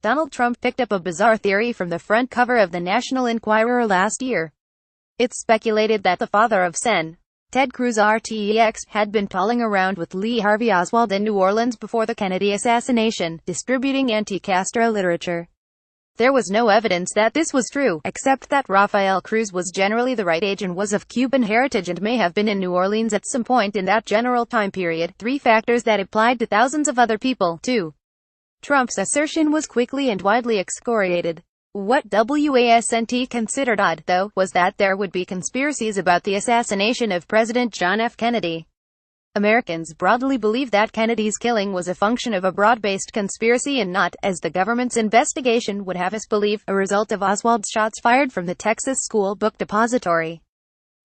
Donald Trump picked up a bizarre theory from the front cover of the National Enquirer last year. It's speculated that the father of Sen. Ted Cruz RTX had been tolling around with Lee Harvey Oswald in New Orleans before the Kennedy assassination, distributing anti-Castro literature. There was no evidence that this was true, except that Rafael Cruz was generally the right age and was of Cuban heritage and may have been in New Orleans at some point in that general time period, 3 factors that applied to thousands of other people, too. Trump's assertion was quickly and widely excoriated. What WASNT considered odd, though, was that there would be conspiracies about the assassination of President John F. Kennedy. Americans broadly believe that Kennedy's killing was a function of a broad-based conspiracy and not, as the government's investigation would have us believe, a result of Oswald's shots fired from the Texas school book depository.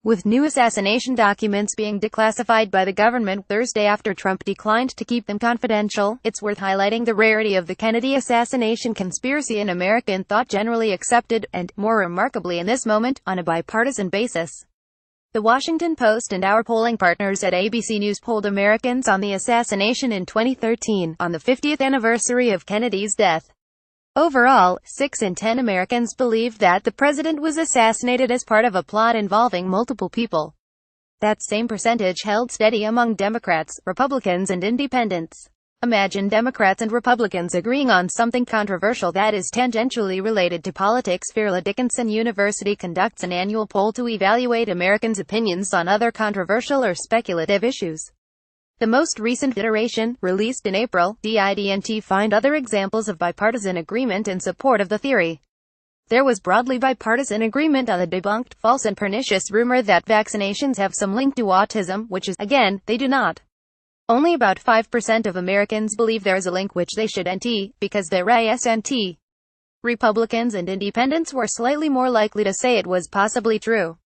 With new assassination documents being declassified by the government Thursday after Trump declined to keep them confidential, it's worth highlighting the rarity of the Kennedy assassination conspiracy in American thought, generally accepted, and, more remarkably in this moment, on a bipartisan basis. The Washington Post and our polling partners at ABC News polled Americans on the assassination in 2013, on the 50th anniversary of Kennedy's death. Overall, 6 in 10 Americans believed that the president was assassinated as part of a plot involving multiple people. That same percentage held steady among Democrats, Republicans and independents. Imagine Democrats and Republicans agreeing on something controversial that is tangentially related to politics. Fairleigh Dickinson University conducts an annual poll to evaluate Americans' opinions on other controversial or speculative issues. The most recent iteration, released in April, didn't find other examples of bipartisan agreement in support of the theory. There was broadly bipartisan agreement on the debunked, false and pernicious rumor that vaccinations have some link to autism, which is, again, they do not. Only about 5% of Americans believe there is a link, which they shouldn't, because they're isn't. Republicans and independents were slightly more likely to say it was possibly true.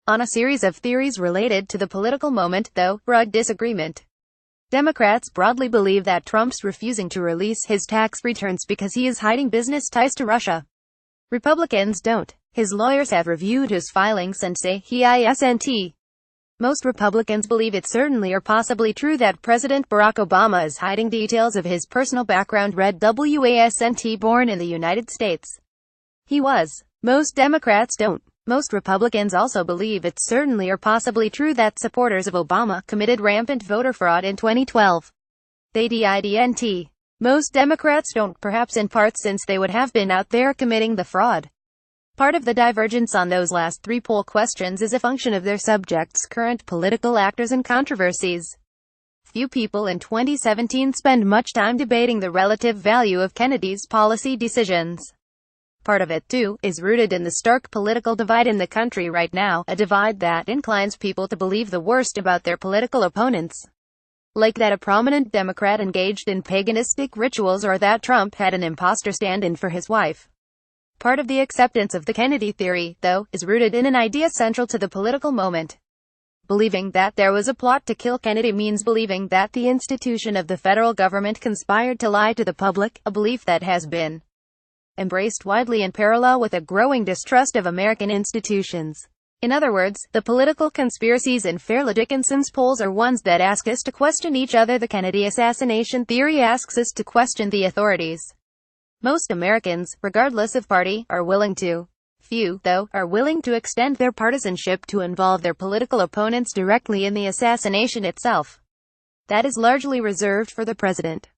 On a series of theories related to the political moment, though, broad disagreement. Democrats broadly believe that Trump's refusing to release his tax returns because he is hiding business ties to Russia. Republicans don't. His lawyers have reviewed his filings and say he isn't. Most Republicans believe it's certainly or possibly true that President Barack Obama is hiding details of his personal background. Read WASNT. Born in the United States, he was. Most Democrats don't. Most Republicans also believe it's certainly or possibly true that supporters of Obama committed rampant voter fraud in 2012. They didn't. Most Democrats don't, perhaps in part since they would have been out there committing the fraud. Part of the divergence on those last 3 poll questions is a function of their subjects' current political actors and controversies. Few people in 2017 spend much time debating the relative value of Kennedy's policy decisions. Part of it, too, is rooted in the stark political divide in the country right now, a divide that inclines people to believe the worst about their political opponents. Like that a prominent Democrat engaged in paganistic rituals or that Trump had an imposter stand-in for his wife. Part of the acceptance of the Kennedy theory, though, is rooted in an idea central to the political moment. Believing that there was a plot to kill Kennedy means believing that the institution of the federal government conspired to lie to the public, a belief that has been embraced widely in parallel with a growing distrust of American institutions. In other words, the political conspiracies in Fairleigh Dickinson's polls are ones that ask us to question each other. The Kennedy assassination theory asks us to question the authorities. Most Americans, regardless of party, are willing to. Few, though, are willing to extend their partisanship to involve their political opponents directly in the assassination itself. That is largely reserved for the president.